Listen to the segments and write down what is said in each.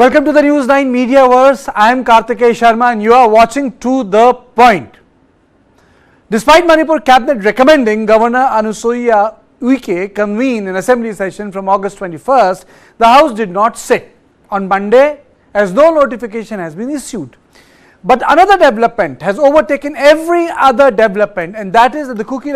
Welcome to the News9 Mediaverse. I am Kartikeya Sharma and you are watching To The Point. Despite Manipur cabinet recommending Governor Anusuiya Uikey convene an assembly session from August 21st, the House did not sit on Monday as no notification has been issued. But another development has overtaken every other development, and that is that the Kuki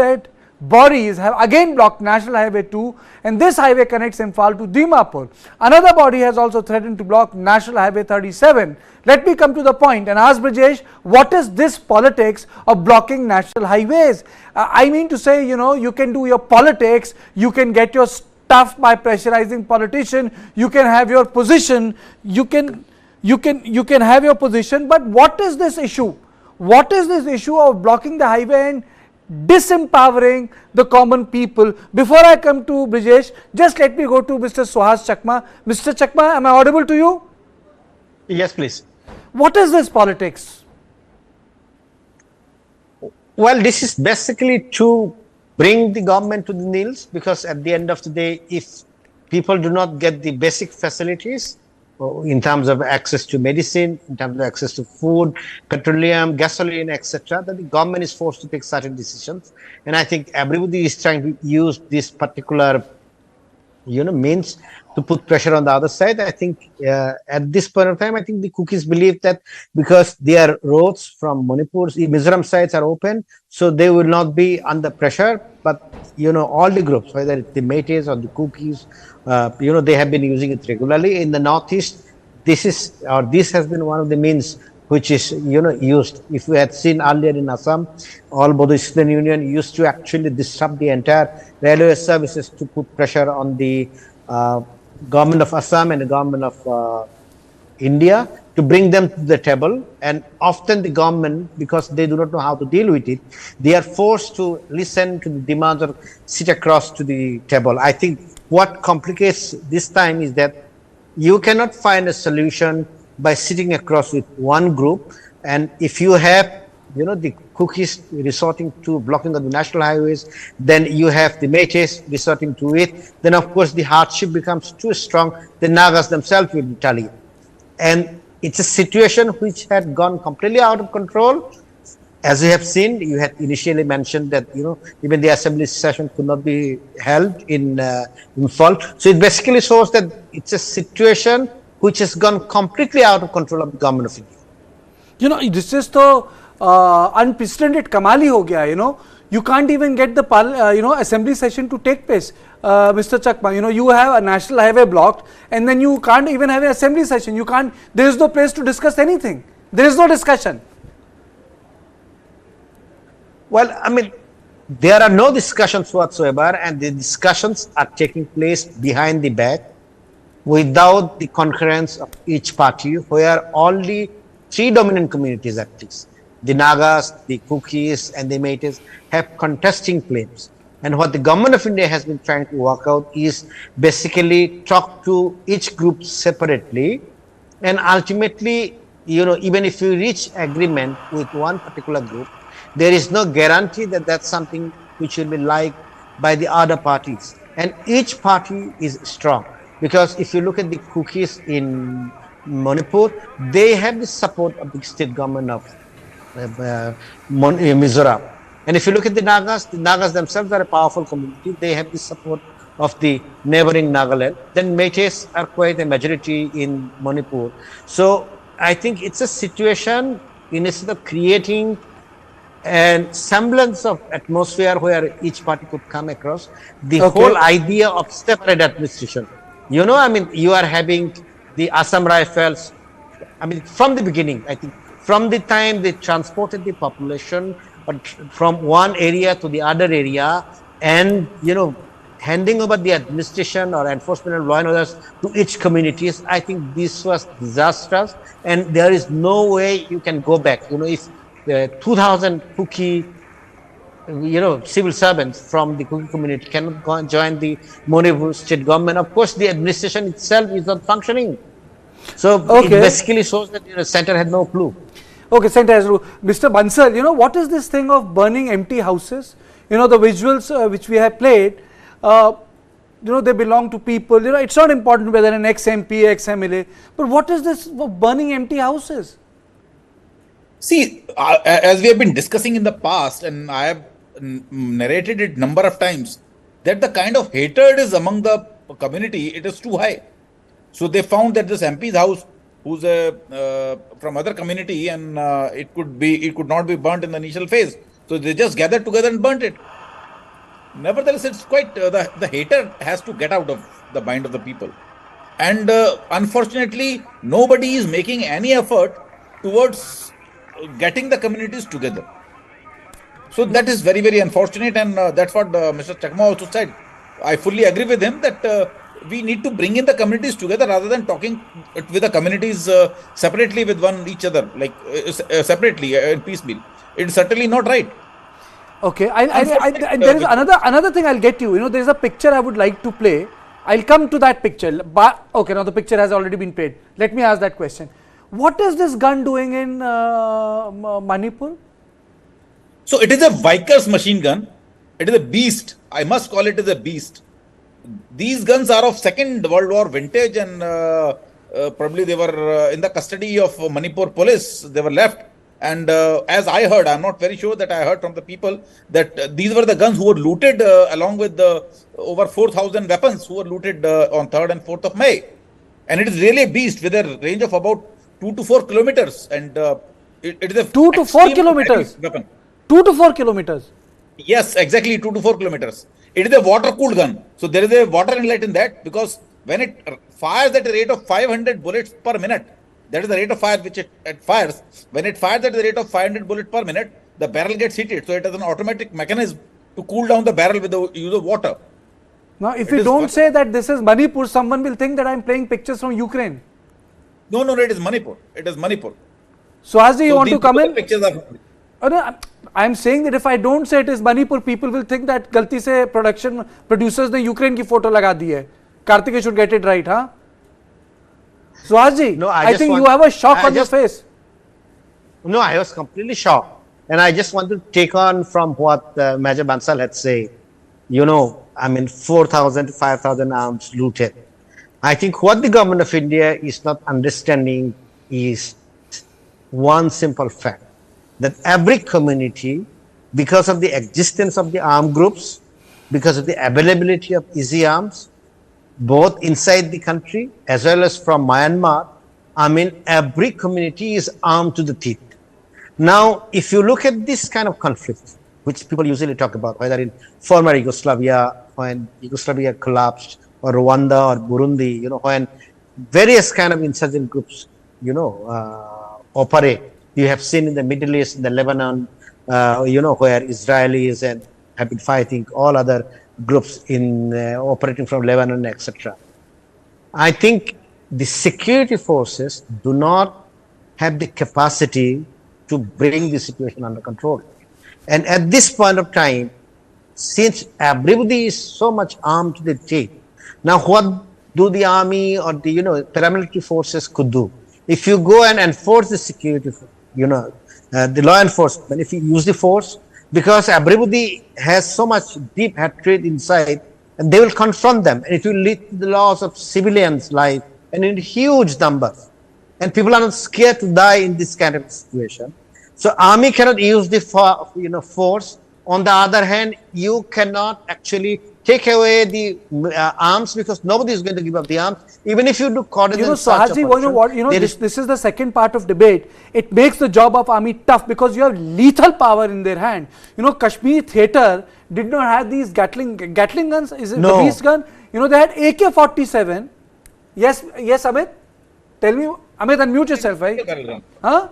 bodies have again blocked National Highway 2, and this highway connects Imphal to Dimapur. Another body has also threatened to block National Highway 37. Let me come to the point and ask Brijesh, what is this politics of blocking national highways? I mean to say, you can do your politics, you can get your stuff by pressurizing politician, you can have your position, you can have your position, but what is this issue? What is this issue of blocking the highway and disempowering the common people? Before I come to Brijesh, just let me go to Mr. Suhas Chakma. Mr. Chakma, am I audible to you? Yes, please. What is this politics? Well, this is basically to bring the government to the knees, because at the end of the day, if people do not get the basic facilities in terms of access to medicine, in terms of access to food, petroleum, gasoline, etc., then the government is forced to take certain decisions. And I think everybody is trying to use this particular, means to put pressure on the other side. I think at this point of time, I think the Kukis believe that because their roads from Manipur's Mizoram sides are open, so they will not be under pressure. But all the groups, whether it's the MEITEIs or the Kukis, they have been using it regularly. In the northeast, this has been one of the means which is used. If we had seen earlier in Assam, all Buddhist Union used to actually disrupt the entire railway services to put pressure on the government of Assam and the government of India to bring them to the table. And often the government, because they do not know how to deal with it, they are forced to listen to the demands or sit across to the table. I think what complicates this time is that you cannot find a solution by sitting across with one group. And if you have, the Kukis resorting to blocking of the national highways, then you have the MEITEIs resorting to it, then of course the hardship becomes too strong, the Nagas themselves will retaliate. And it's a situation which had gone completely out of control. As you have seen, you had initially mentioned that, even the assembly session could not be held in Imphal. So it basically shows that it's a situation which has gone completely out of control of the government of India. This is the unprecedented kamali ho gaya, You can't even get the assembly session to take place. Mr. Chakma, you have a national highway blocked, and then you can't even have an assembly session. There is no place to discuss anything. There is no discussion. Well, I mean, there are no discussions whatsoever, and the discussions are taking place behind the back without the concurrence of each party, where only three dominant communities at least, the Nagas, the Kukis, and the MEITEIs, have contesting claims. And what the government of India has been trying to work out is basically talk to each group separately, and ultimately, even if you reach agreement with one particular group, there is no guarantee that that's something which will be liked by the other parties. And each party is strong, because if you look at the Kukis in Manipur, they have the support of the state government of Mizoram. And if you look at the Nagas themselves are a powerful community. They have the support of the neighboring Nagaland. Then MEITEIs are quite a majority in Manipur. So I think it's a situation, instead of creating a semblance of atmosphere where each party could come across, the whole idea of separate administration. You are having the Assam Rifles, from the beginning, I think, from the time they transported the population from one area to the other area, and, handing over the administration or enforcement of law and orders to each communities, I think this was disastrous, and there is no way you can go back. If 2,000 Kuki, civil servants from the Kuki community cannot join the Manipur state government, of course the administration itself is not functioning. So it basically shows that the center had no clue. Okay, center has no. Mr. Bansal, what is this thing of burning empty houses? The visuals which we have played, they belong to people. It's not important whether an ex-MP, ex-MLA. But what is this burning empty houses? See, as we have been discussing in the past, and I have narrated it number of times, that the kind of hatred is among the community, it is too high. So they found that this MP's house, who's from other community, and it could not be burnt in the initial phase. So they just gathered together and burnt it. Nevertheless, it's quite the hatred has to get out of the mind of the people, and unfortunately, nobody is making any effort towards getting the communities together. So that is very, very unfortunate, and that's what Mr. Chakma also said. I fully agree with him that we need to bring in the communities together rather than talking with the communities separately with each other, like separately in piecemeal. It's certainly not right. Okay, there is another thing I'll get you. There is a picture I would like to play. I'll come to that picture. But okay, now the picture has already been played. Let me ask that question. What is this gun doing in Manipur? So it is a Vickers machine gun. It is a beast. I must call it as a beast. These guns are of Second World War vintage, and probably they were in the custody of Manipur police. They were left. And as I heard, I'm not very sure that I heard from the people that these were the guns who were looted along with the over 4,000 weapons who were looted on 3rd and 4th of May. And it is really a beast with a range of about 2 to 4 kilometers. And it is a 2 to 4 kilometers. Weapon. 2 to 4 kilometers. Yes, exactly 2 to 4 kilometers. It is a water cooled gun. So there is a water inlet in that, because when it fires at a rate of 500 bullets per minute, that is the rate of fire which it fires. When it fires at the rate of 500 bullets per minute, the barrel gets heated. So it has an automatic mechanism to cool down the barrel with the use of water. Now, if you don't say that this is Manipur, someone will think that I'm playing pictures from Ukraine. No, it is Manipur. It is Manipur. So, Suhasji, you want to come in? Pictures are... No, I'm saying that if I don't say it is Manipur, people will think that galti se producers ne Ukraine ki photo laga di hai. Kartikeya should get it right, huh? Suhasji, no, I think you have a shock on your face. No, I was completely shocked. And I just want to take on from what Major Bansal had said. 4,000 to 5,000 arms looted. I think what the government of India is not understanding is one simple fact, that every community, because of the existence of the armed groups, because of the availability of easy arms, both inside the country as well as from Myanmar, every community is armed to the teeth. Now, if you look at this kind of conflict, which people usually talk about, whether in former Yugoslavia, when Yugoslavia collapsed, or Rwanda or Burundi, when various kind of insurgent groups, operate. You have seen in the Middle East, in the Lebanon, where Israelis and have been fighting all other groups in operating from Lebanon, etc. I think the security forces do not have the capacity to bring the situation under control. And at this point of time, since everybody is so much armed to the teeth, now what do the army or the paramilitary forces could do? If you go and enforce the security, the law enforcement, if you use the force, because everybody has so much deep hatred inside, and they will confront them, and it will lead to the loss of civilians' life and in huge numbers. And people are not scared to die in this kind of situation. So army cannot use the force. On the other hand, you cannot actually take away the arms, because nobody is going to give up the arms, even if you do coordinate. Suhasji, this is the second part of debate. It makes the job of army tough because you have lethal power in their hand. Kashmir theatre did not have these Gatling guns. Is it the Beast gun? They had AK-47. Yes, Amit. Tell me, Amit, unmute yourself, right? Huh?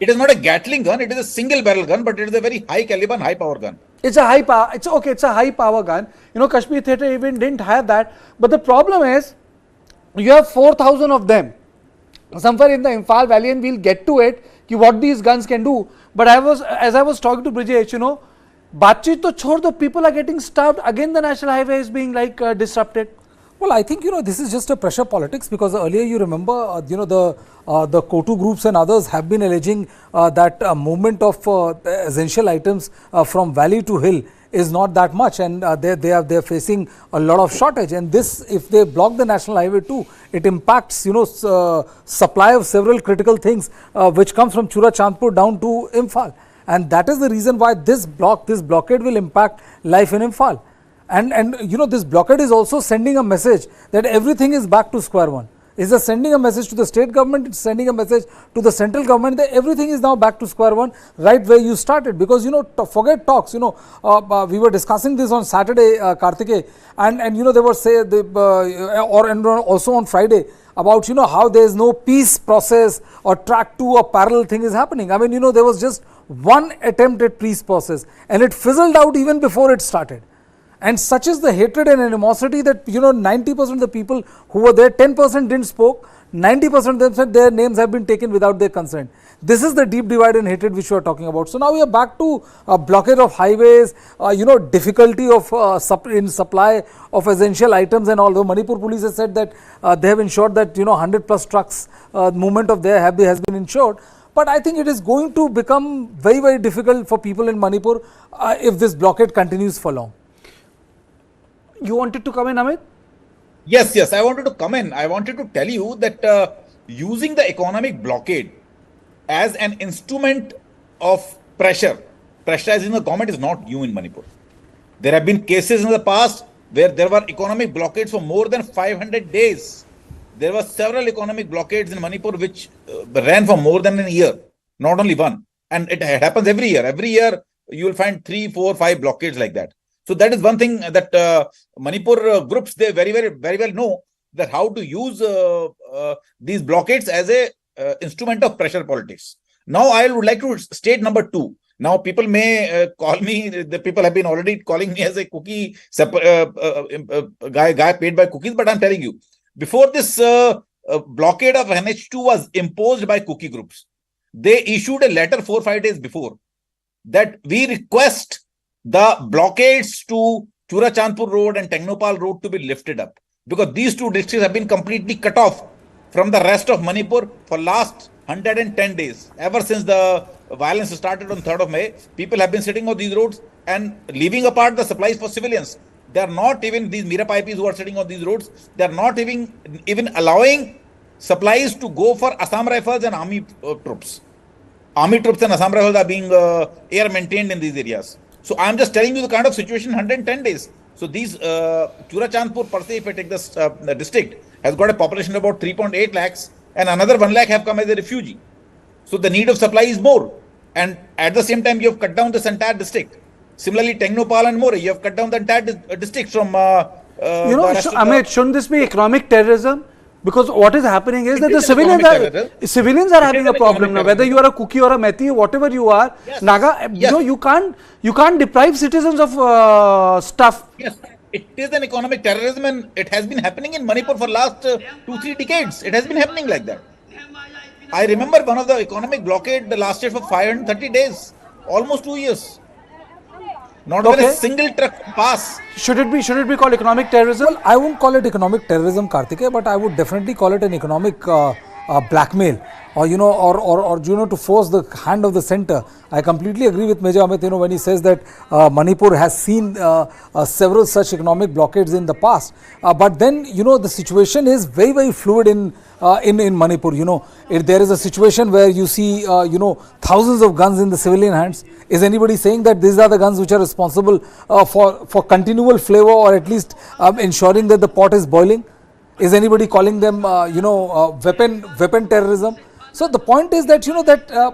It is not a Gatling gun. It is a single barrel gun, but it is a very high caliber and high power gun. It's a high power. It's okay. It's a high power gun. Kashmir theatre even didn't have that. But the problem is, you have 4,000 of them somewhere in the Imphal Valley, and we'll get to it. What these guns can do. But as I was talking to Brijesh, बातचीत तो छोड़ दो, people are getting starved. Again, the national highway is being disrupted. Well, I think, this is just a pressure politics, because earlier you remember, the Kotu groups and others have been alleging that movement of essential items from valley to hill is not that much, and they're facing a lot of shortage. And this, if they block the national highway too, it impacts, supply of several critical things which comes from Churachandpur down to Imphal. And that is the reason why this blockade will impact life in Imphal. And this blockade is also sending a message that everything is back to square one. It's just sending a message to the state government, it's sending a message to the central government that everything is now back to square one, right where you started. Because, forget talks, we were discussing this on Saturday, Kartikeya, and they were also on Friday, about, how there is no peace process or track 2 or parallel thing is happening. I mean, there was just one attempt at peace process, and it fizzled out even before it started. And such is the hatred and animosity that, 90% of the people who were there, 10% didn't spoke, 90% of them said their names have been taken without their consent. This is the deep divide and hatred which we are talking about. So now we are back to blockade of highways, difficulty of in supply of essential items and all. Though Manipur police has said that they have ensured that, 100 plus trucks movement of their has been ensured. But I think it is going to become very, very difficult for people in Manipur if this blockade continues for long. You wanted to come in, Amit? Yes, I wanted to come in. I wanted to tell you that using the economic blockade as an instrument of pressurizing the government is not new in Manipur. There have been cases in the past where there were economic blockades for more than 500 days. There were several economic blockades in Manipur which ran for more than a year, not only one. And it happens every year. Every year you will find 3, 4, 5 blockades like that. So that is one thing that Manipur groups, they very well know that how to use these blockades as a instrument of pressure politics. Now I would like to state number 2. Now people may call me, the people have been already calling me as a Kuki guy paid by cookies, but I'm telling you, before this blockade of NH2 was imposed by Kuki groups, they issued a letter 4 or 5 days before that we request the blockades to Churachandpur road and Tengnopal road to be lifted up, because these 2 districts have been completely cut off from the rest of Manipur for last 110 days. Ever since the violence started on 3rd of May, people have been sitting on these roads and leaving apart the supplies for civilians. They are not even, these Mira Pipes who are sitting on these roads, they are not even allowing supplies to go for Assam Rifles and army troops. Army troops and Assam Rifles are being air maintained in these areas. So I am just telling you the kind of situation 110 days. So these Churachandpur per se, if I take this the district, has got a population of about 3.8 lakhs and another 1 lakh have come as a refugee. So the need of supply is more. And at the same time, you have cut down this entire district. Similarly, Tengnopal and More, you have cut down the entire district from Amit, shouldn't this be economic terrorism? Because what is happening is that the civilians are having a problem now. Whether you are a Kuki or a MEITEI, whatever you are, yes. Naga, yes. You can't deprive citizens of stuff. Yes, it is an economic terrorism, and it has been happening in Manipur for last 2-3 decades. It has been happening like that. I remember one of the economic blockade lasted for 530 days, almost 2 years. Not even a single truck pass. Should it be called economic terrorism? Well, I won't call it economic terrorism, Kartikeya, but I would definitely call it an economic blackmail, or to force the hand of the center. I completely agree with Major Amit, when he says that Manipur has seen several such economic blockades in the past. But then, the situation is very, very fluid in Manipur. There is a situation where you see, thousands of guns in the civilian hands. Is anybody saying that these are the guns which are responsible for continual flavor, or at least ensuring that the pot is boiling? Is anybody calling them, weapon terrorism? So the point is that,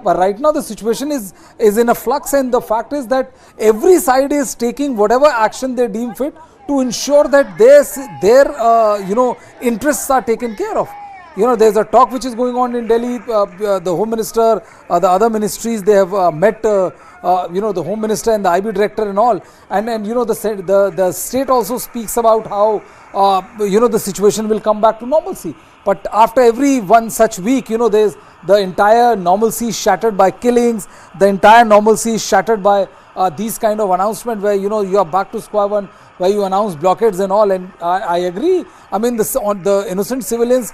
right now the situation is in a flux, and the fact is that every side is taking whatever action they deem fit to ensure that their interests are taken care of. There's a talk which is going on in Delhi. The Home Minister, the other ministries, they have met, the Home Minister and the IB Director and all. And the state also speaks about how, the situation will come back to normalcy. But after every one such week, there's the entire normalcy is shattered by killings. The entire normalcy is shattered by these kind of announcements where you are back to square one, where you announce blockades and all. And I agree. I mean, on the innocent civilians,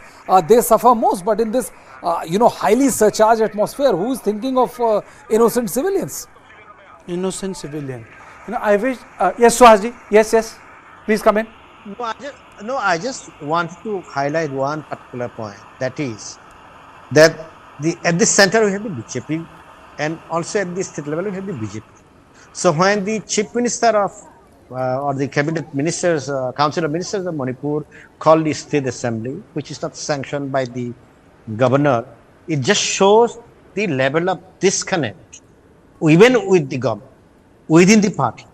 they suffer most. But in this, highly surcharged atmosphere, who is thinking of innocent civilians? Innocent civilian. I wish. Yes, Suhasji. Yes. Please come in. I just wanted to highlight one particular point. That is that at the center we have the BJP, and also at the state level we have the BJP. So when the chief minister of or the cabinet ministers, council of ministers of Manipur called the state assembly, which is not sanctioned by the governor, it just shows the level of disconnect, even with the government, within the party.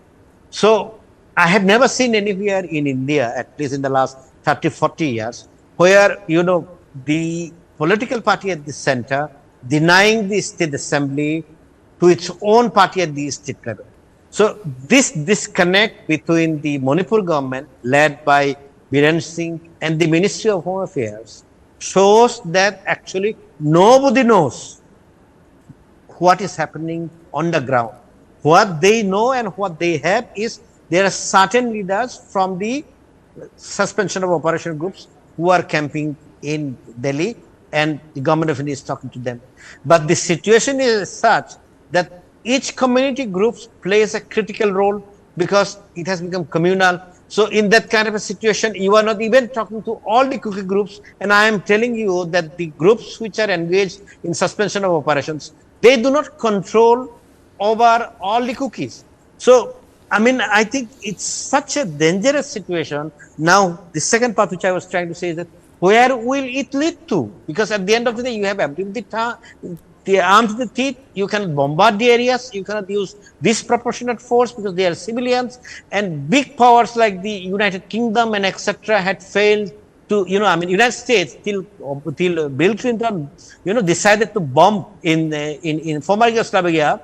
So I have never seen anywhere in India, at least in the last 30, 40 years, where, the political party at the center denying the state assembly to its own party at the state level. So this disconnect between the Manipur government led by Biren Singh and the Ministry of Home Affairs shows that actually nobody knows what is happening on the ground. What they know and what they have is there are certain leaders from the suspension of operation groups who are camping in Delhi, and the government of India is talking to them. But the situation is such that each community group plays a critical role because it has become communal. So in that kind of a situation, you are not even talking to all the Kuki groups. And I am telling you that the groups which are engaged in suspension of operations, they do not control over all the Kukis. So I think it's such a dangerous situation. Now, the second part which I was trying to say is that where will it lead to? Because at the end of the day, you have the arms to the teeth, you can bombard the areas, you cannot use disproportionate force because they are civilians, and big powers like the United Kingdom and etc. had failed to, United States till Bill Clinton, decided to bomb in former Yugoslavia,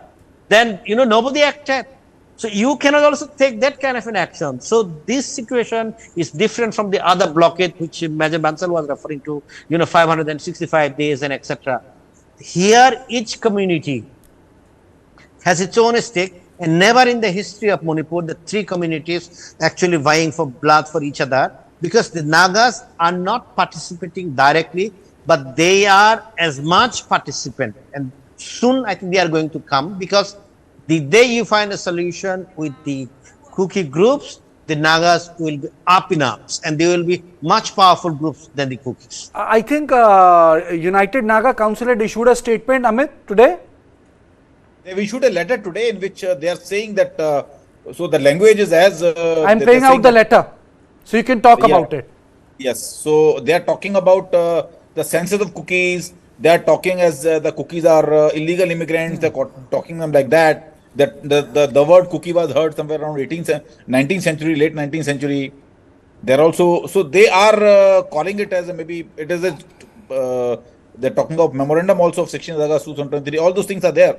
then, nobody acted. So you cannot also take that kind of an action. So this situation is different from the other blockade which Major Bansal was referring to, 565 days and etc. Here each community has its own stake, and never in the history of Manipur the three communities actually vying for blood for each other, because the Nagas are not participating directly, but they are as much participant, and soon I think they are going to come, because the day you find a solution with the Kuki groups, the Nagas will be up in arms and they will be much powerful groups than the Kukis. I think United Naga Council had issued a statement, Amit, today. They issued a letter today in which they are saying that, so the language is as... I'm playing out the letter, so you can talk about it. Yes, so they are talking about the census of Kukis. They are talking as the Kukis are illegal immigrants. They're talking them like that. That the word Kuki was heard somewhere around 19th century, late 19th century. They're also, so they are calling it as maybe it is they're talking of memorandum also of section 223. All those things are there.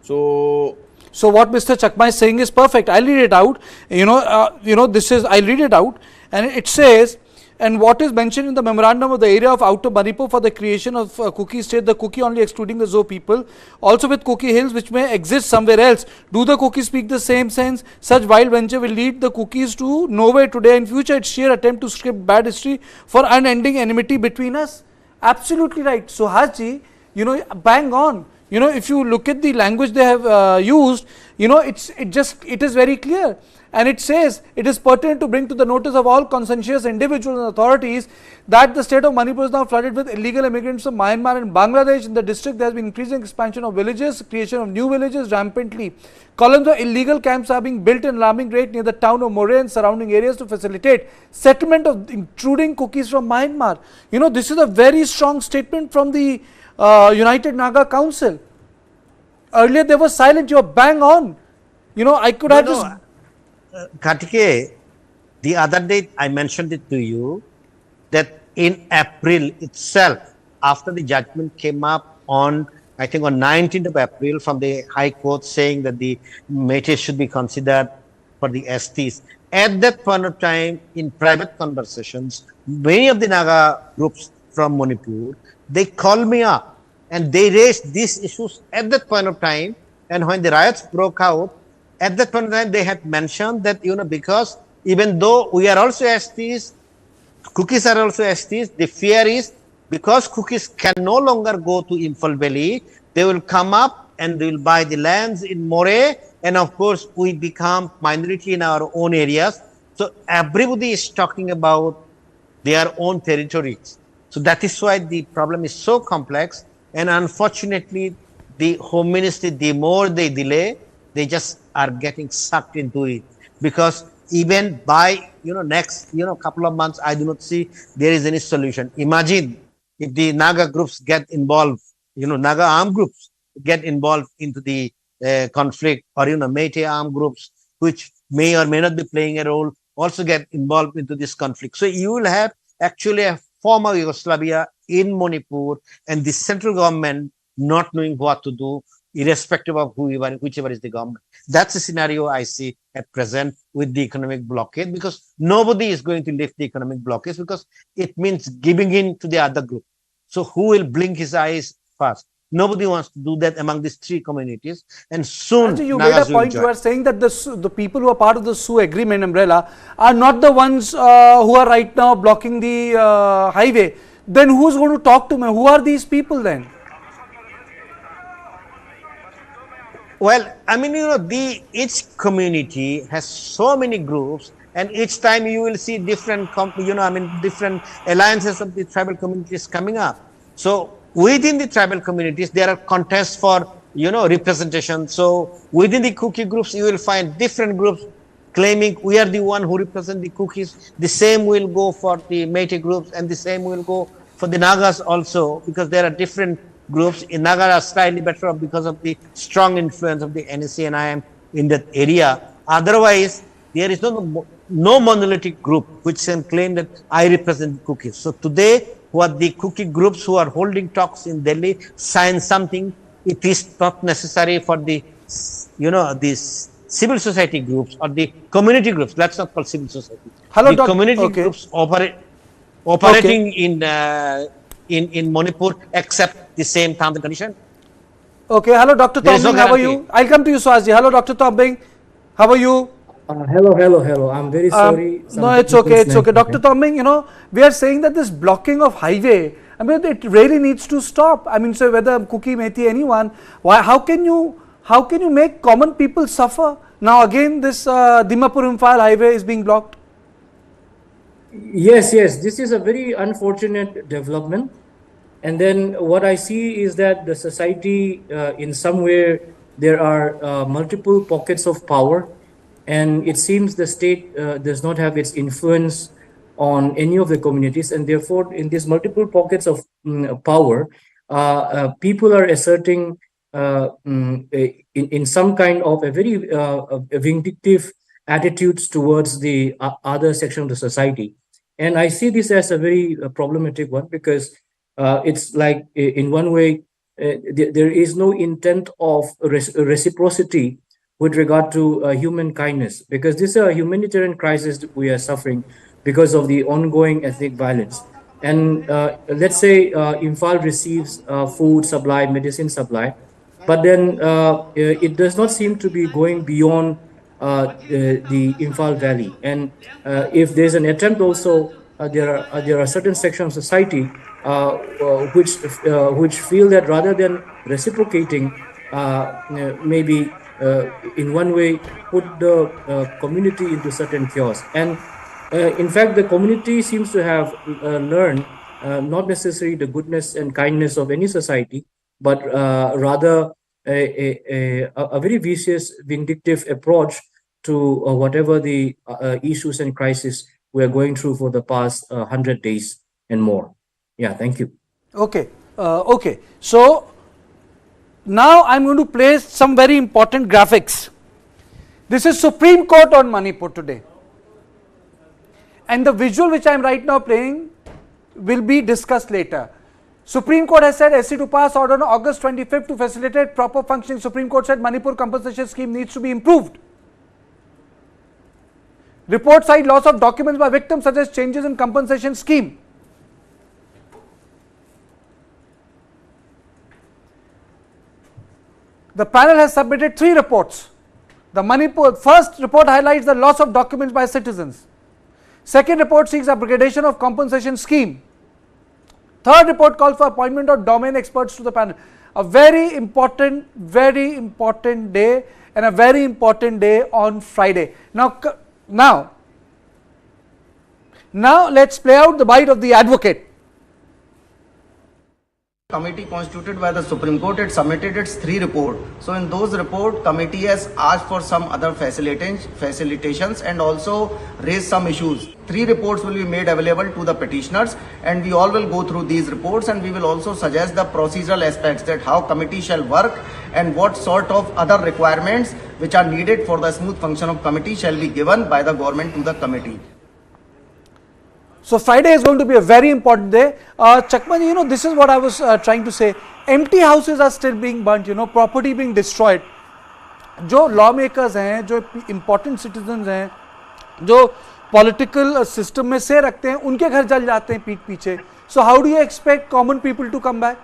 So what Mr. Chakma is saying is perfect. I'll read it out. I'll read it out, and it says, and what is mentioned in the memorandum of the area of Outer Manipur for the creation of Kuki state, the Kuki only excluding the Zo people, also with Kuki hills which may exist somewhere else. Do the Kuki speak the same sense? Such wild venture will lead the Kukis to nowhere today. In future, it's sheer attempt to script bad history for unending enmity between us. Absolutely right. So Haji, bang on. If you look at the language they have used, it is very clear. And it says, it is pertinent to bring to the notice of all conscientious individuals and authorities that the state of Manipur is now flooded with illegal immigrants from Myanmar and Bangladesh. In the district, there has been increasing expansion of villages, creation of new villages rampantly. Columns of illegal camps are being built in alarming rate near the town of Moray and surrounding areas to facilitate settlement of intruding Kukis from Myanmar. This is a very strong statement from the United Naga Council. Earlier, they were silent. You're bang on. I could have just... Kartikeya, the other day I mentioned it to you that in April itself, after the judgment came up on, I think on 19th of April from the High Court saying that the MEITEI should be considered for the STs. At that point of time, in private conversations, many of the Naga groups from Manipur, they called me up and they raised these issues at that point of time. And when the riots broke out, at that point of time, they had mentioned that, because even though we are also STs, cookies are also STs, the fear is because cookies can no longer go to Imphal Valley, they will come up and they will buy the lands in Moray. And of course, we become minority in our own areas. So everybody is talking about their own territories. So that is why the problem is so complex. And unfortunately, the Home Ministry, the more they delay, they just are getting sucked into it. Because even by next couple of months, I do not see there is any solution. Imagine if the Naga groups get involved, Naga armed groups get involved into the conflict, or MEITEI armed groups, which may or may not be playing a role, also get involved into this conflict. So you will have actually a former Yugoslavia in Manipur, and the central government not knowing what to do, irrespective of whichever is the government. That's the scenario I see at present with the economic blockade, because nobody is going to lift the economic blockade, because it means giving in to the other group. So who will blink his eyes first? Nobody wants to do that among these three communities, and soon you made a point. You are saying that the people who are part of the Sioux agreement umbrella are not the ones who are right now blocking the highway. Then who's going to talk to me? Who are these people then? Well, I mean, each community has so many groups, and each time you will see different, different alliances of the tribal communities coming up. So within the tribal communities, there are contests for, representation. So within the Kuki groups, you will find different groups claiming we are the one who represent the Kukis. The same will go for the MEITEI groups, and the same will go for the Nagas also, because there are different groups. In Naga are slightly better off because of the strong influence of the NSC and IM in that area. Otherwise, there is no monolithic group which can claim that I represent Kukis. So today, what the Kuki groups who are holding talks in Delhi sign something, it is not necessary for the, these civil society groups or the community groups. Let's not call civil society. Hello, the community groups operating in Manipur accept the same terms and conditions. Okay, hello Dr. Tombing, how are you? I'll come to you, Swazi. Hello Dr. Tombing, how are you? Hello. I'm very sorry. No, it's okay. Dr. Tombing, we are saying that this blocking of highway, I mean, it really needs to stop. I mean, so whether Kuki, MEITEI, anyone, how can you make common people suffer? Now again, this Dimapur-Imphal highway is being blocked. Yes, this is a very unfortunate development. And then what I see is that the society, in some way, there are multiple pockets of power, and it seems the state does not have its influence on any of the communities, and therefore, in these multiple pockets of power, people are asserting in some kind of a very vindictive attitudes towards the other section of the society. And I see this as a very problematic one, because it's like, in one way, there is no intent of reciprocity with regard to human kindness, because this is a humanitarian crisis that we are suffering because of the ongoing ethnic violence. And let's say Imphal receives food supply, medicine supply, but then it does not seem to be going beyond the Imphal Valley. And if there's an attempt also, there are certain sections of society which feel that rather than reciprocating, maybe in one way put the community into certain chaos. And in fact, the community seems to have learned not necessarily the goodness and kindness of any society, but rather a very vicious, vindictive approach to whatever the issues and crises we are going through for the past 100 days and more. Yeah, thank you. Okay. So now I'm going to play some very important graphics. This is Supreme Court on Manipur today. And the visual which I am right now playing will be discussed later. Supreme Court has said SC to pass order on August 25th to facilitate proper functioning. Supreme Court said Manipur compensation scheme needs to be improved. Report cite loss of documents by victims suggest changes in compensation scheme. The panel has submitted 3 reports. The Manipur first report highlights the loss of documents by citizens. Second report seeks abrogation of compensation scheme. Third report calls for appointment of domain experts to the panel. A very important day, and a very important day on Friday. Now let's play out the bite of the advocate. Committee constituted by the Supreme Court, it submitted its 3 reports. So in those reports, committee has asked for some other facilitations and also raised some issues. 3 reports will be made available to the petitioners, and we all will go through these reports, and we will also suggest the procedural aspects, that how committee shall work and what sort of other requirements which are needed for the smooth function of committee shall be given by the government to the committee. So Friday is going to be a very important day. Chakman, this is what I was trying to say. Empty houses are still being burnt, property being destroyed. जो lawmakers हैं, जो important citizens हैं, जो political system में से रखते हैं, उनके घर जल जाते हैं पीठ पीछे. So how do you expect common people to come back?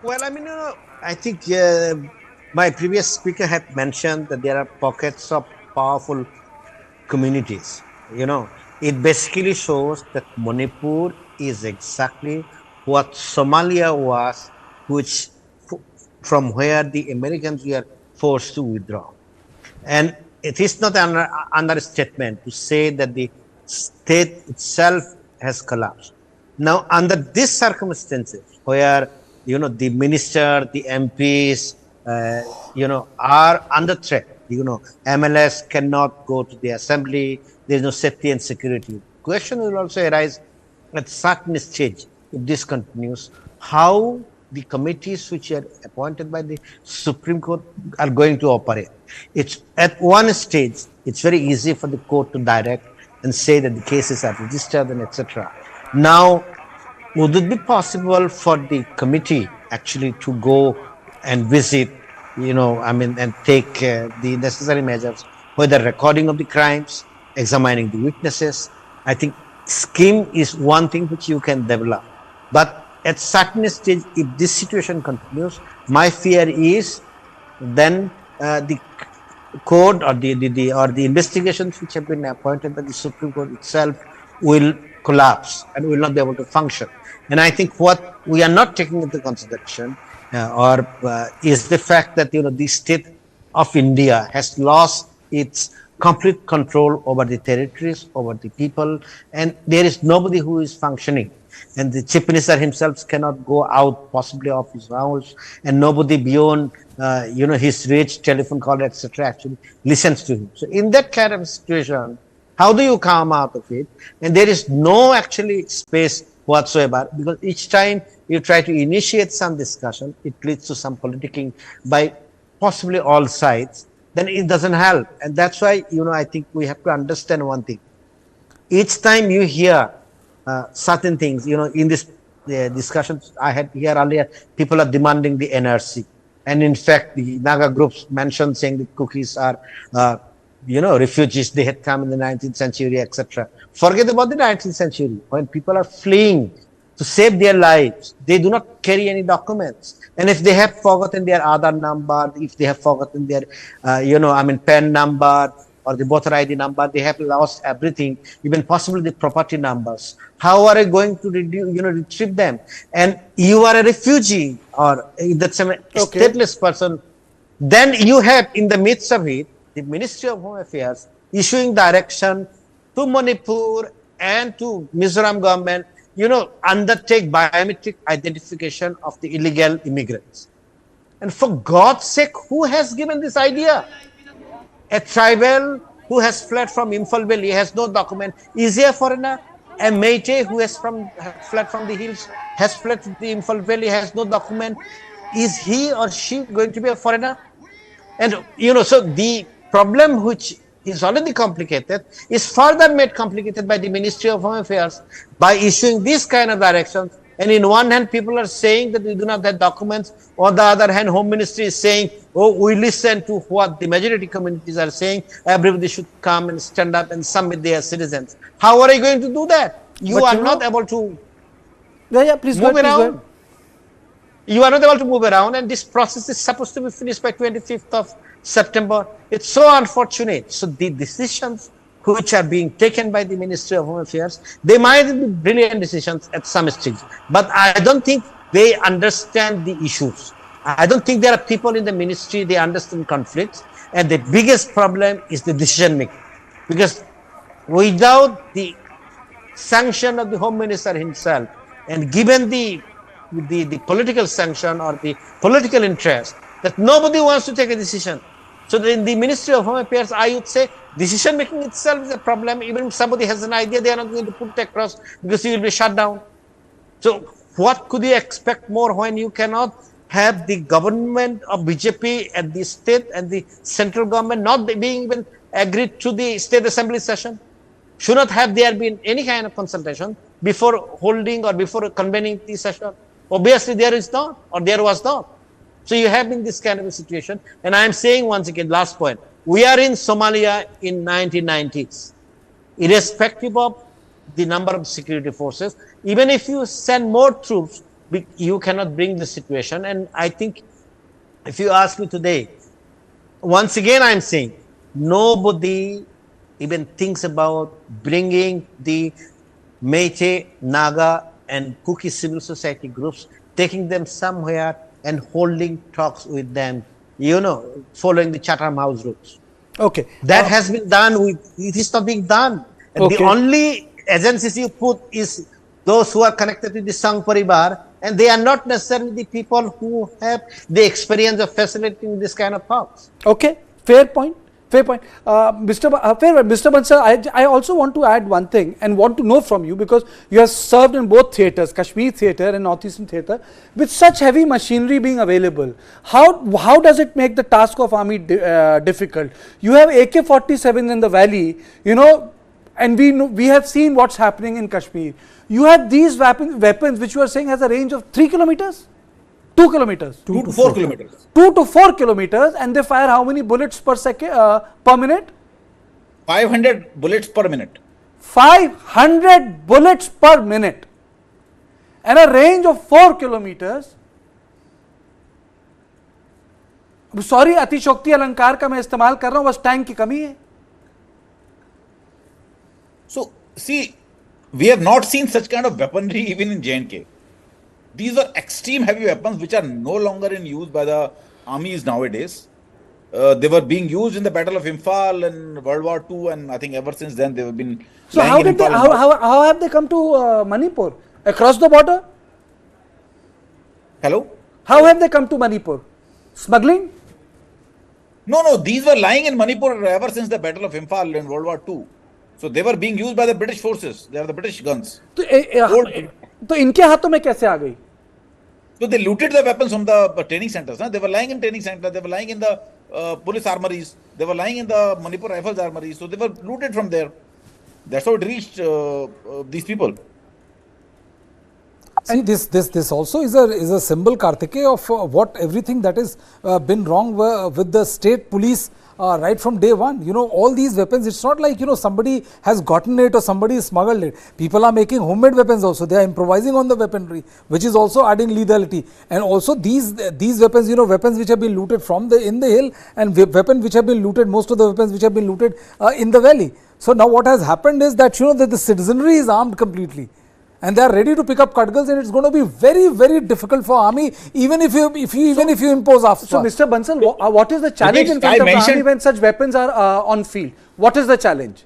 Well, I think my previous speaker had mentioned that there are pockets of powerful communities. It basically shows that Manipur is exactly what Somalia was, from where the Americans were forced to withdraw. And it is not an understatement to say that the state itself has collapsed. Now, under these circumstances, where the minister, the MPs, are under threat. MLS cannot go to the assembly. There is no safety and security. Question will also arise at certain stage, if this continues, how the committees which are appointed by the Supreme Court are going to operate. It's at one stage, it's very easy for the court to direct and say that the cases are registered and etc. Now, would it be possible for the committee actually to go and visit, and take the necessary measures, whether recording of the crimes, examining the witnesses? I think scheme is one thing which you can develop. But at certain stage, if this situation continues, my fear is then the court or the investigations which have been appointed by the Supreme Court itself will collapse and will not be able to function. And I think what we are not taking into consideration is the fact that the state of India has lost its complete control over the territories, over the people, and there is nobody who is functioning. And the chief minister himself cannot go out possibly of his house, and nobody beyond his reach, telephone call, etc. actually listens to him. So in that kind of situation, how do you come out of it? And there is no actually space whatsoever, because each time you try to initiate some discussion, it leads to some politicking by possibly all sides, then it doesn't help. And that's why, I think we have to understand one thing. Each time you hear certain things, in this discussions I had here earlier, people are demanding the NRC. And in fact, the Naga groups mentioned saying the Kukis are, refugees, they had come in the 19th century, etc. Forget about the 19th century. When people are fleeing to save their lives, they do not carry any documents. And if they have forgotten their Aadhaar number, if they have forgotten their, PAN number or the voter ID number, they have lost everything, even possibly the property numbers. How are you going to retrieve them? And you are a refugee or that's a stateless person. Then you have, in the midst of it, the Ministry of Home Affairs issuing direction to Manipur and to Mizoram government, undertake biometric identification of the illegal immigrants. And for God's sake, who has given this idea? A tribal who has fled from Imphal Valley has no document. Is he a foreigner? A MEITEI who has fled from the hills, has fled to the Imphal Valley, has no document. Is he or she going to be a foreigner? And, so the problem which is already complicated is further made complicated by the Ministry of Home Affairs by issuing this kind of directions. And in one hand, people are saying that we do not have documents. On the other hand, Home Ministry is saying, we listen to what the majority communities are saying. Everybody should come and stand up and submit their citizens. How are you going to do that? You are not able to please move around. You are not able to move around, and this process is supposed to be finished by 25th of September. It's so unfortunate. So the decisions which are being taken by the Ministry of Home Affairs, they might be brilliant decisions at some stage, but I don't think they understand the issues. I don't think there are people in the ministry, they understand conflicts, and the biggest problem is the decision making. Because without the sanction of the Home Minister himself, and given the political sanction or the political interest, that nobody wants to take a decision. So in the Ministry of Home Affairs, I would say decision making itself is a problem. Even if somebody has an idea, they are not going to put it across because you will be shut down. So what could you expect more when you cannot have the government of BJP at the state and the central government not being even agreed to the state assembly session? Should not have there been any kind of consultation before holding or before convening the session? Obviously there is not, or there was not. So you have in this kind of a situation, and I am saying once again, last point, we are in Somalia in 1990s. Irrespective of the number of security forces, even if you send more troops, you cannot bring the situation. And I think if you ask me today, once again I am saying, nobody even thinks about bringing the MEITEI, Naga and Kuki civil society groups, taking them somewhere and holding talks with them, following the Chatham House rules. Okay. That has been done. It is not being done. Okay. The only agencies you put is those who are connected with the Sangh Paribar, and they are not necessarily the people who have the experience of facilitating this kind of talks. Okay, fair point. Fair point. Mr. Bansal, I also want to add one thing and want to know from you, because you have served in both theatres, Kashmir theatre and Northeastern theatre, with such heavy machinery being available. How does it make the task of army difficult? You have AK-47 in the valley, and we have seen what's happening in Kashmir. You have these weapons which you are saying has a range of 3 kilometers? 2 kilometers? 2 to 4 kilometers. 2 to 4 kilometers, and they fire how many bullets per minute? 500 bullets per minute. 500 bullets per minute. And a range of 4 kilometers. Sorry, अतिशोक्ति अलंकार का मैं इस्तेमाल कर रहा हूं, बस tank की कमी है. So, see, we have not seen such kind of weaponry even in J&K. These are extreme heavy weapons which are no longer in use by the armies nowadays. They were being used in the Battle of Imphal and World War II, and I think ever since then they have been. So how have they come to Manipur? Across the border? Hello? How have they come to Manipur? Smuggling? No, these were lying in Manipur ever since the Battle of Imphal in World War II. So they were being used by the British forces. They are the British guns. तो इनके हाथों में कैसे आ गई? So they looted the weapons from the training centers. They were lying in training centers. They were lying in the police armories. They were lying in the Manipur Rifles armories. So they were looted from there. That's how it reached these people. See, this also is a symbol, Kartikeya, of what everything that has been wrong with the state police right from day one. All these weapons, it's not like, somebody has gotten it or somebody has smuggled it. People are making homemade weapons also. They are improvising on the weaponry, which is also adding lethality. And also these weapons, weapons which have been looted in the hill, and weapons which have been looted, most of the weapons which have been looted in the valley. So now what has happened is that, that the citizenry is armed completely. And they are ready to pick up cudgels, and it's going to be very, very difficult for army, even if you impose after. So, Mr. Bansal, what is the challenge in front of the army when such weapons are on field? What is the challenge?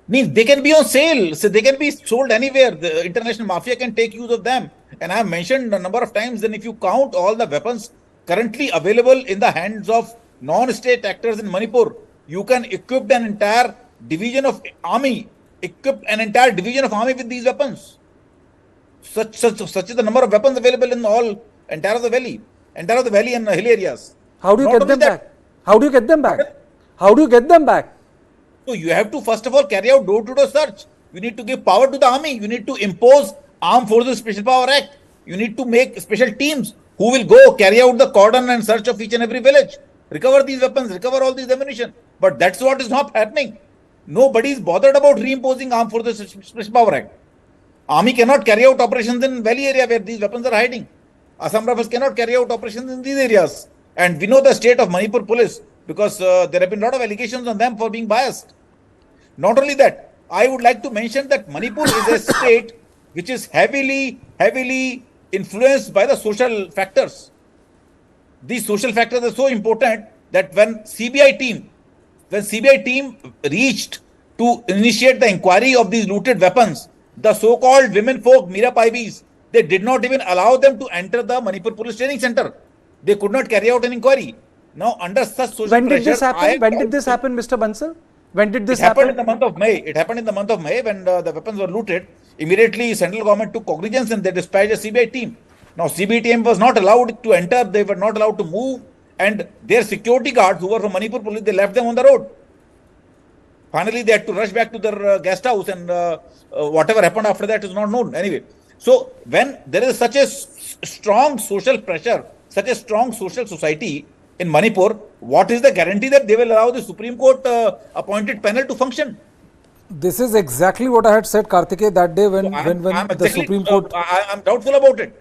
Means they can be on sale, so they can be sold anywhere. The international mafia can take use of them. And I have mentioned a number of times, then if you count all the weapons currently available in the hands of non-state actors in Manipur, you can equip an entire division of army. Equipped an entire division of army with these weapons. Such is the number of weapons available in entire of the valley and hill areas. How do you get them back? How do you get them back? How do you get them back? So you have to first of all carry out door-to-door search. You need to give power to the army. You need to impose Armed Forces Special Power Act. You need to make special teams who will go carry out the cordon and search of each and every village. Recover these weapons, recover all these ammunition. But that's what is not happening. Nobody is bothered about reimposing Armed Forces Special Power Act. Army cannot carry out operations in valley area where these weapons are hiding. Assam Rifles cannot carry out operations in these areas. And we know the state of Manipur police because there have been a lot of allegations on them for being biased. Not only that, I would like to mention that Manipur is a state which is heavily influenced by the social factors. These social factors are so important that when CBI team reached to initiate the inquiry of these looted weapons, the so-called women folk Mirapaibis, they did not even allow them to enter the Manipur Police Training Center. They could not carry out an inquiry. Now, under such social When pressure, did this happen? When did this happen, Mr. Bansal? When did this happened in happen? the month of May. It happened in the month of May when the weapons were looted. Immediately, central government took cognizance and they dispatched a CBI team. Now, CBI team was not allowed to enter. They were not allowed to move. And their security guards who were from Manipur police, they left them on the road. Finally, they had to rush back to their guest house and whatever happened after that is not known. Anyway, so when there is such a strong social pressure, such a strong social society in Manipur, what is the guarantee that they will allow the Supreme Court appointed panel to function? This is exactly what I had said, Kartikeya, that day when the Supreme Court... I'm doubtful about it.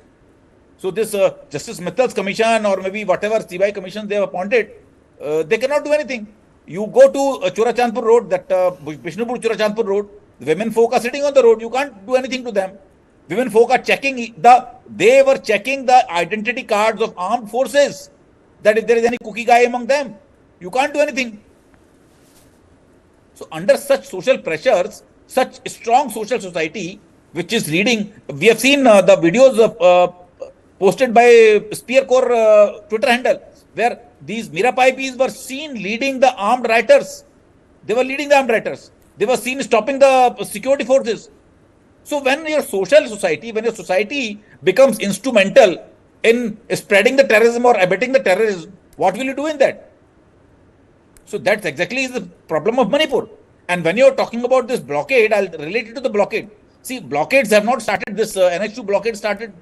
So this Justice Mittal's commission or maybe whatever CBI commission they have appointed, they cannot do anything. You go to Churachandpur Road, that Bishnupur Churachandpur Road, the women folk are sitting on the road. You can't do anything to them. Women folk are they were checking the identity cards of armed forces, that if there is any Kuki guy among them, you can't do anything. So under such social pressures, such strong social society, which is leading, we have seen the videos posted by Spear Corps Twitter handle, where these Mirapaibis were seen leading the armed rioters. They were leading the armed rioters. They were seen stopping the security forces. So when your society becomes instrumental in spreading the terrorism or abetting the terrorism, what will you do in that? So that's exactly the problem of Manipur. And when you're talking about this blockade, I'll relate it to the blockade. See, blockades have not started, this NH2 blockade started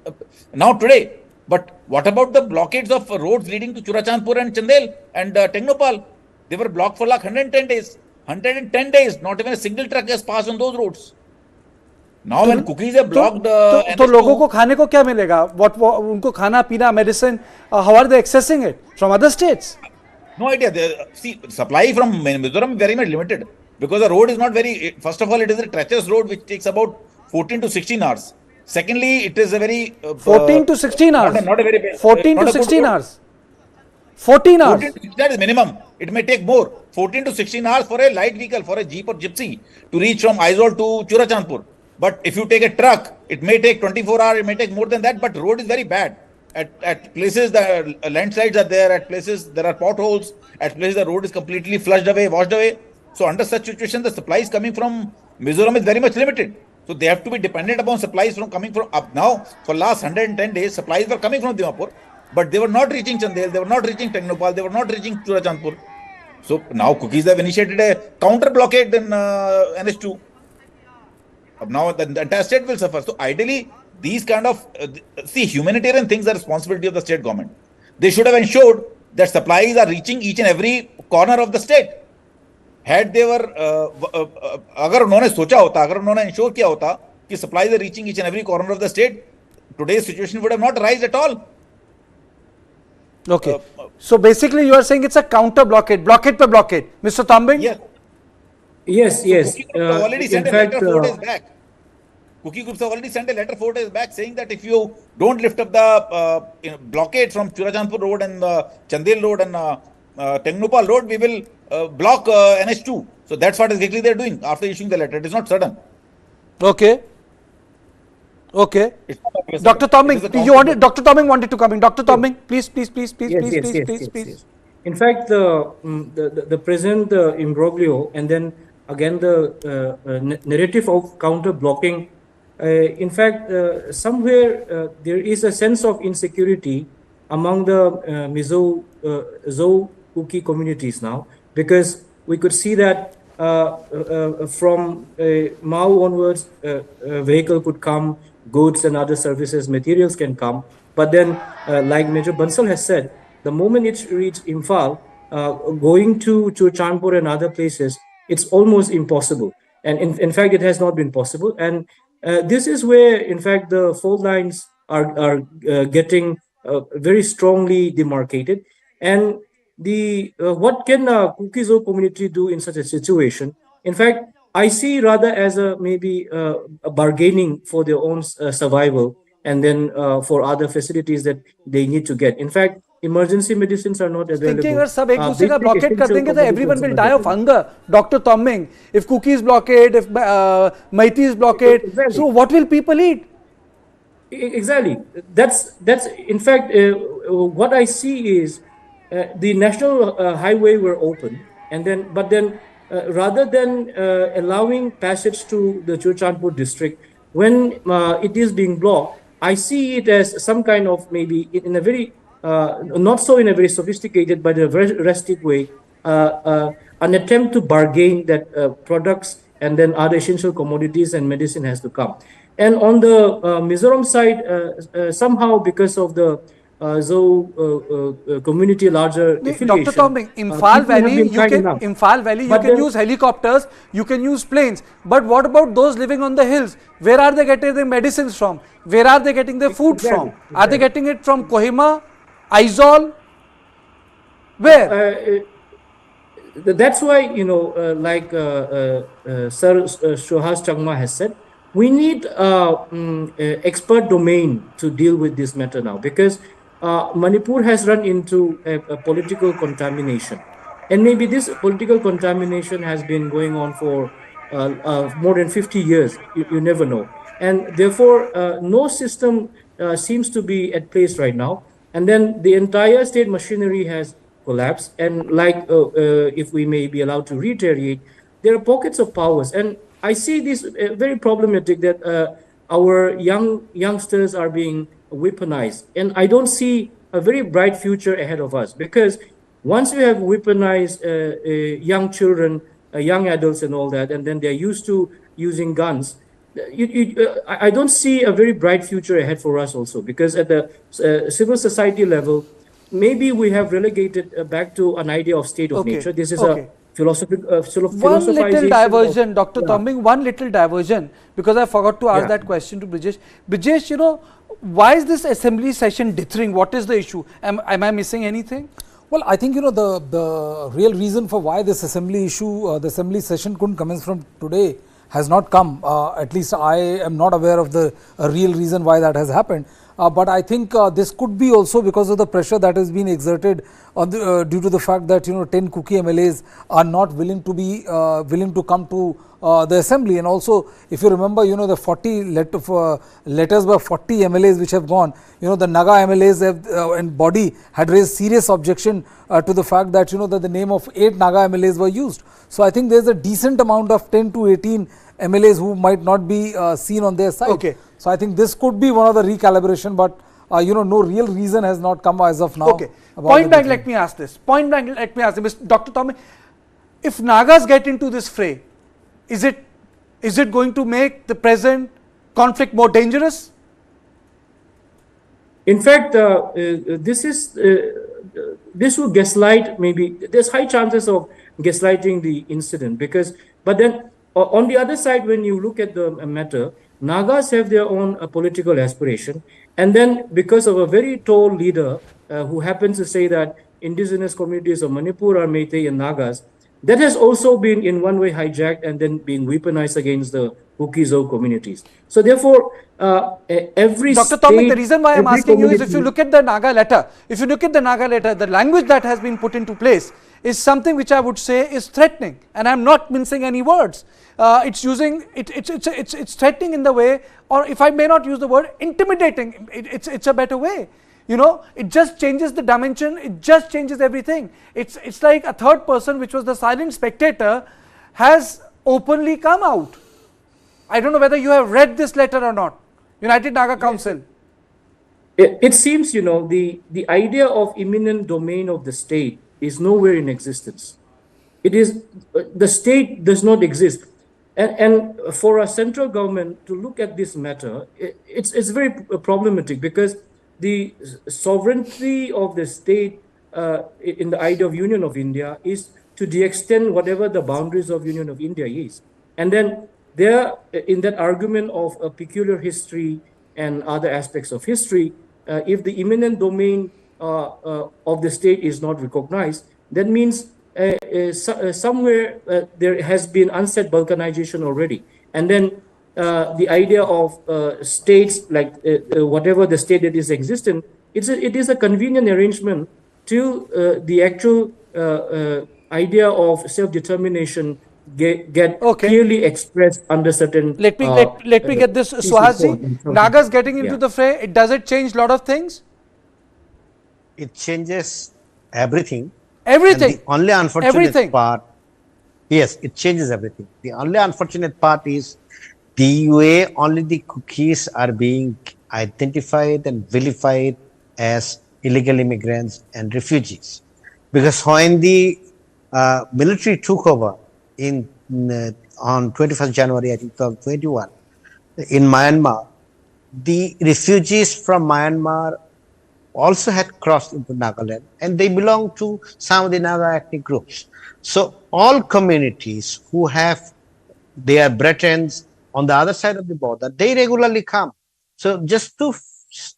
now today. But what about the blockades of roads leading to Churachandpur and Chandel and Tengnopal? They were blocked for like 110 days. 110 days, not even a single truck has passed on those roads. Now when cookies are blocked, तो लोगों को खाने को क्या मिलेगा? उनको खाना पीना, medicine, how are they accessing it from other states? No idea. See, supply from Mizoram is very much limited because the road is not very. First of all, it is a treacherous road which takes about 14 to 16 hours. Secondly, it is a very 14 to 16 hours. Not a very 14 to 16 hours. 14 hours. 14, that is minimum. It may take more. 14 to 16 hours for a light vehicle, for a jeep or gypsy to reach from Aizawl to Churachandpur. But if you take a truck, it may take 24 hours, it may take more than that, but road is very bad. At places, the landslides are there, at places there are potholes, at places the road is completely flushed away, washed away. So under such situation, the supplies coming from Mizoram is very much limited. So they have to be dependent upon supplies coming from up now. For last 110 days, supplies were coming from Dimapur, but they were not reaching Chandel, they were not reaching Tengnopal, they were not reaching Churachandpur. So now cookies have initiated a counter blockade in NH2. Now the entire state will suffer. So ideally, these kind of humanitarian things are responsibility of the state government. They should have ensured that supplies are reaching each and every corner of the state. Had they were, अगर उन्होंने सोचा होता, अगर उन्होंने ensure किया होता कि supplies are reaching each and every corner of the state, today's situation would have not arisen at all. Okay. So basically, you are saying it's a counter blockade, blockade per blockade, Mr. Tambing? Yes. Kuki have already sent a letter 4 days back. Kuki groups have already sent a letter 4 days back saying that if you don't lift up the blockade from Churachandpur Road and Chandel Road and Tengnopal Road, we will block NH2. So that's what exactly they're doing after issuing the letter. It is not sudden. Okay. Dr. Tambing, Dr. Tambing wanted to come in. Dr. Tambing, please. Yes. In fact, the present imbroglio and then again the narrative of counter blocking. In fact, somewhere there is a sense of insecurity among the Mizo Kuki communities now, because we could see that from Mao onwards, vehicle could come, goods and other services, materials can come. But then, like Major Bansal has said, the moment it reached Imphal, going to Churachandpur and other places, it's almost impossible. And in fact, it has not been possible. And this is where, in fact, the fault lines are getting very strongly demarcated. And the what can Kukizo community do in such a situation? In fact, I see rather as a maybe a bargaining for their own survival, and then for other facilities that they need to get. In fact, emergency medicines are not thinking available. अगर सब एक दूसरे का Basic blockade कर essential देंगे तो everyone commodities are will not die of available. hunger. Dr. Tomming, if Kuki is blockade, if MEITEI is blockade, Exactly. so what will people eat? Exactly. That's in fact what I see is the national highway were open, and then rather than allowing passage to the Churchandpur district, when it is being blocked, I see it as some kind of maybe in a very not so in a very sophisticated but a very rustic way, an attempt to bargain that products and then other essential commodities and medicine has to come. And on the Mizoram side, somehow because of the community larger affiliation, Dr. Tombing, people have been kind enough. Imphal Valley, you But can then- use helicopters, you can use planes. But what about those living on the hills? Where are they getting their medicines from? Where are they getting their food from? Exactly, Are they getting it from Kohima, Aizawl? Where? That's why, like Sir Shohas Changma has said, we need expert domain to deal with this matter now, because Manipur has run into a political contamination, and maybe this political contamination has been going on for more than 50 years. You never know, and therefore no system seems to be at place right now, and then the entire state machinery has collapse. And like if we may be allowed to reiterate, there are pockets of powers, and I see this very problematic that our youngsters are being weaponized, and I don't see a very bright future ahead of us, because once we have weaponized young children, young adults and all that, and then they're used to using guns, I don't see a very bright future ahead for us also, because at the civil society level, maybe we have relegated back to an idea of state of Okay, nature. This is okay. a philosophical One little diversion, of- Dr. Yeah. Tombing, one little diversion, because I forgot to ask Yeah. that question to Brijesh. Brijesh, why is this assembly session dithering? What is the issue? Am I missing anything? Well, I think the real reason for why this assembly issue, the assembly session couldn't commence from today has not come. At least I am not aware of the real reason why that has happened. But I think this could be also because of the pressure that has been exerted on the, due to the fact that 10 Kuki MLAs are not willing to be willing to come to the assembly. And also, if you remember, the 40 letters by 40 MLAs which have gone, the Naga MLAs have, and body had raised serious objection to the fact that that the name of 8 Naga MLAs were used. So I think there is a decent amount of 10 to 18 MLAs who might not be seen on their side. Okay. So I think this could be one of the recalibration, but no real reason has not come as of now. Okay. Point blank, let me ask this. Point blank, let me ask this. Dr. Tombing, if Nagas get into this fray, is it going to make the present conflict more dangerous? In fact, this will gaslight. Maybe there's high chances of gaslighting the incident, because. But then on the other side, when you look at the matter, Nagas have their own political aspiration, and then because of a very tall leader who happens to say that indigenous communities of Manipur are MEITEI and Nagas, that has also been in one way hijacked and then being weaponized against the Kuki-Zo communities. So therefore, every Dr. Tombing, the reason why I'm asking you is, if you look at the Naga letter, the language that has been put into place is something which I would say is threatening, and I'm not mincing any words. It's threatening in the way, or if I may not use the word, intimidating. It's a better way. It just changes the dimension. It just changes everything. It's like a third person, which was the silent spectator, has openly come out. I don't know whether you have read this letter or not. United Naga Council. It seems, the idea of imminent domain of the state is nowhere in existence. It is, the state does not exist. And for a central government to look at this matter, it's very problematic, because the sovereignty of the state in the idea of Union of India is to the extent whatever the boundaries of Union of India is. And then there, in that argument of a peculiar history and other aspects of history, if the eminent domain of the state is not recognized, that means somewhere there has been unsaid balkanization already. And then the idea of states, like whatever the state that is existent, it is a convenient arrangement till the actual idea of self-determination get Okay. clearly expressed under certain. Let me get this, Suhasji. Naga's getting into the fray. Does it change a lot of things? It changes everything. Everything. And the only unfortunate part, yes, it changes everything. The only unfortunate part is the way only the Kukis are being identified and vilified as illegal immigrants and refugees. Because when the military took over on 21st January, I think 2021, in Myanmar, the refugees from Myanmar also had crossed into Nagaland, and they belong to some of the Naga ethnic groups. So all communities who have their brethren on the other side of the border, they regularly come. So just to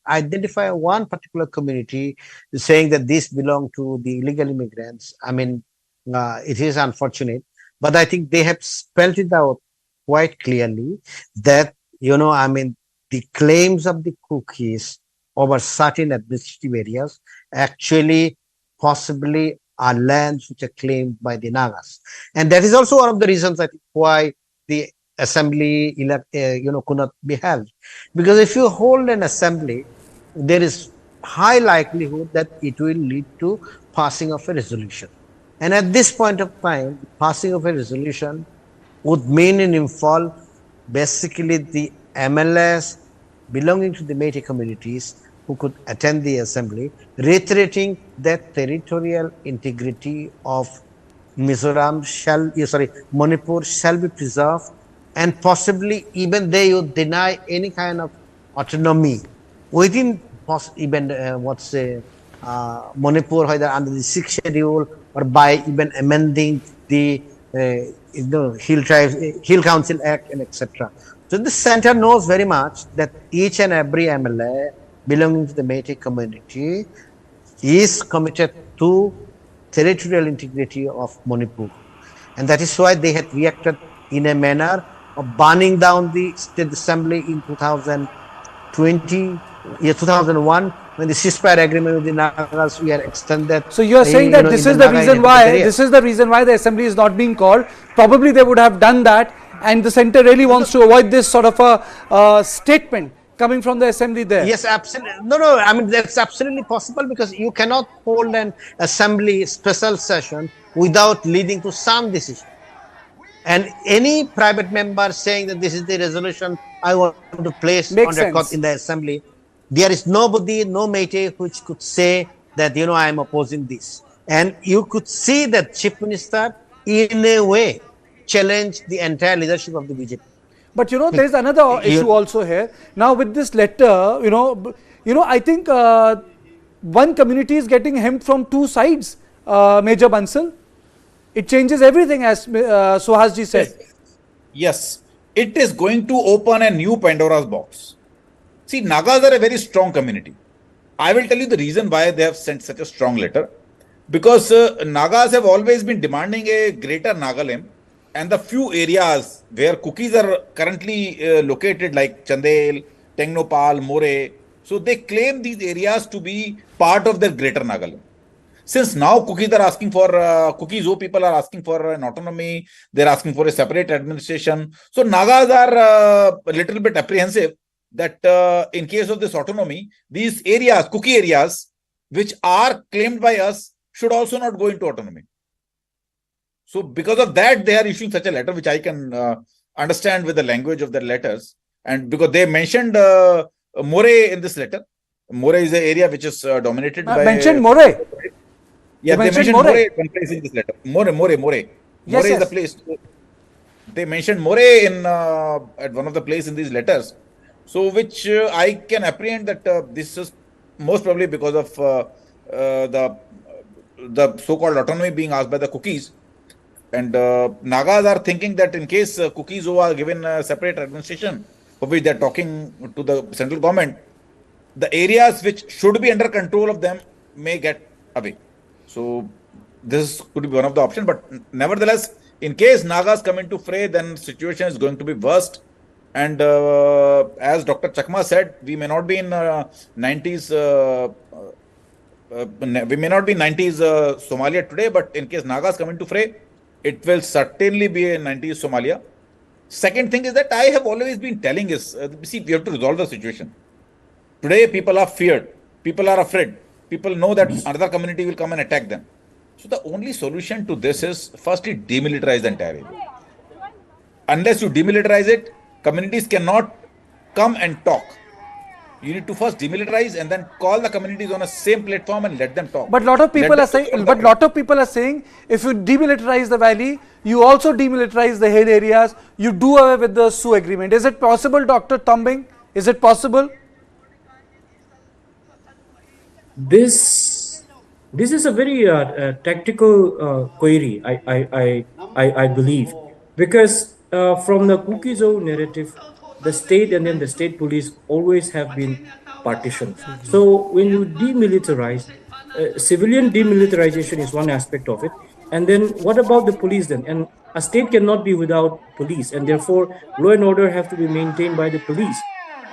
identify one particular community saying that this belong to the illegal immigrants, I mean, it is unfortunate, but I think they have spelled it out quite clearly that, I mean, the claims of the Kukis over certain administrative areas actually possibly are lands which are claimed by the Nagas. And that is also one of the reasons I think why the assembly could not be held. Because if you hold an assembly, there is high likelihood that it will lead to passing of a resolution. And at this point of time, passing of a resolution would mean in Imphal, basically the MLS belonging to the MEITEI communities who could attend the assembly, reiterating that territorial integrity of Manipur shall be preserved, and possibly even they would deny any kind of autonomy within even Manipur, either under the 6th schedule or by even amending the Hill Council Act and etc. So the center knows very much that each and every MLA belonging to the MEITEI community is committed to territorial integrity of Manipur. And that is why they had reacted in a manner of burning down the State Assembly in 2001, when the ceasefire agreement with the Nagas we are extended. So you are saying that this is the reason why the assembly is not being called. Probably they would have done that, and the center really wants to avoid this sort of a statement coming from the assembly there. Yes, absolutely. No, I mean, that's absolutely possible, because you cannot hold an assembly special session without leading to some decision. And any private member saying that this is the resolution I want to place on record in the assembly, there is nobody, no MEITEI, which could say that, I am opposing this. And you could see that Chief Minister, in a way, challenged the entire leadership of the BJP. But there is another issue also here. Now with this letter, I think one community is getting hemmed from two sides, Major Bansal. It changes everything, as Suhasji said. Yes, it is going to open a new Pandora's box. See, Nagas are a very strong community. I will tell you the reason why they have sent such a strong letter. Because Nagas have always been demanding a greater Nagaland, and the few areas where Kukis are currently located, like Chandel, Tengnopal, More, so they claim these areas to be part of their greater Nagaland. Since now Kukis are asking for, Kukis people are asking for an autonomy, they're asking for a separate administration. So Nagas are a little bit apprehensive that in case of this autonomy, these areas, Kuki areas, which are claimed by us, should also not go into autonomy. So because of that, they are issuing such a letter, which I can understand with the language of their letters. And because they mentioned More in this letter. More is an area which is dominated by... Mentioned More? Yeah, they mentioned More one place in this letter. More. Yes, More is the place. They mentioned More in at one of the places in these letters. So which I can apprehend that this is most probably because of the so-called autonomy being asked by the Kukis. And Nagas are thinking that in case Kukis who are given a separate administration, for which they're talking to the central government, the areas which should be under control of them may get away. So this could be one of the options, but nevertheless, in case Nagas come into fray, then situation is going to be worst. And as Dr. Chakma said, we may not be in 90s. We may not be 90s Somalia today, but in case Nagas come into fray, it will certainly be a 90s Somalia. Second thing is that I have always been telling is, see, we have to resolve the situation. Today, people are feared. People are afraid. People know that another community will come and attack them. So the only solution to this is firstly demilitarize the entire area. Unless you demilitarize it, communities cannot come and talk. You need to first demilitarize and then call the communities on a same platform and let them talk. But lot of people are saying, if you demilitarize the valley, you also demilitarize the hill areas. You do away with the Sioux agreement. Is it possible, Dr. Tombing? Is it possible? This is a very tactical query, I believe, because from the Kuki zone narrative, the state and then the state police always have been partitioned. So when you demilitarize, civilian demilitarization is one aspect of it. And then what about the police then? And a state cannot be without police, and therefore law and order have to be maintained by the police.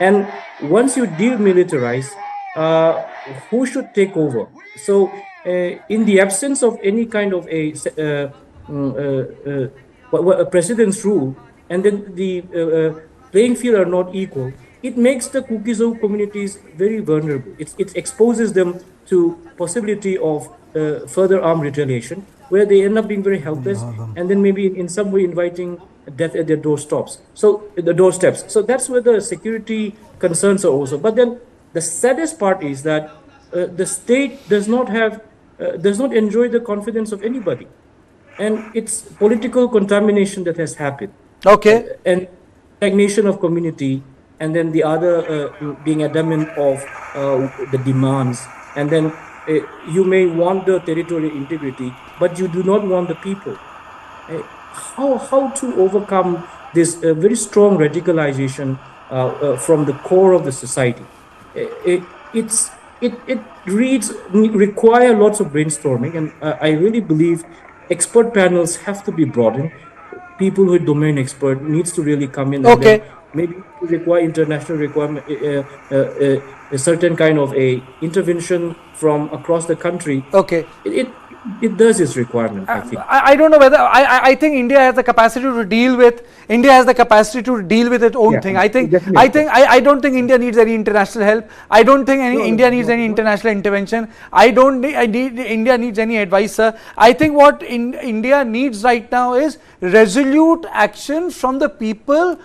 And once you demilitarize, who should take over? So in the absence of any kind of a president's rule, and then the playing field are not equal, it makes the Kuki communities very vulnerable. It exposes them to possibility of further armed retaliation, where they end up being very helpless, and then maybe in some way inviting death at their doorsteps. So that's where the security concerns are also. But then the saddest part is that the state does not enjoy the confidence of anybody, and it's political contamination that has happened. Okay. And stagnation of community, and then the other being adamant of the demands, and then you may want the territorial integrity, but you do not want the people. How to overcome this very strong radicalization from the core of the society? It require lots of brainstorming, and I really believe expert panels have to be broadened. People who are domain expert needs to really come in. Okay. And maybe require international requirement, a certain kind of a intervention from across the country. Okay. It does its requirement, I think. I don't know whether I think India has the capacity to deal with its own thing. I don't think India needs any international help. I don't think India needs any international intervention. India needs any advisor. I think what India needs right now is resolute action from the people,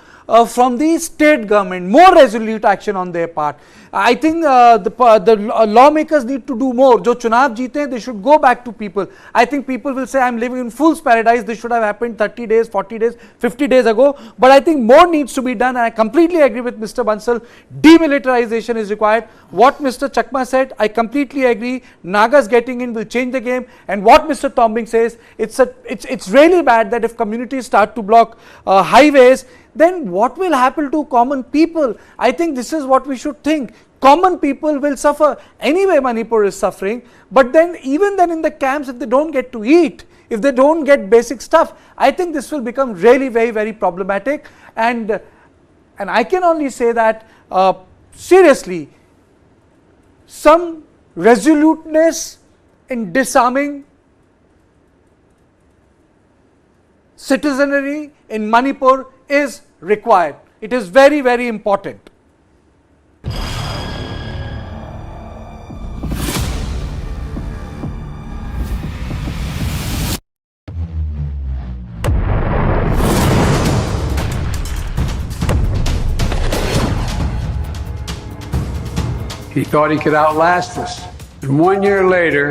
from the state government, more resolute action on their part. I think the lawmakers need to do more. Jo chunav jeete, they should go back to people. I think people will say, I'm living in fool's paradise. This should have happened 30 days, 40 days, 50 days ago. But I think more needs to be done. And I completely agree with Mr. Bansal. Demilitarization is required. What Mr. Chakma said, I completely agree. Nagas getting in will change the game. And what Mr. Tombing says, it's really bad that if communities start to block highways, then what will happen to common people? I think this is what we should think. Common people will suffer. Anyway, Manipur is suffering. But then, even then in the camps, if they don't get to eat, if they don't get basic stuff, I think this will become really very, very problematic. And I can only say that, seriously, some resoluteness in disarming citizenry in Manipur is required. It is very, very important. He thought he could outlast us. And 1 year later,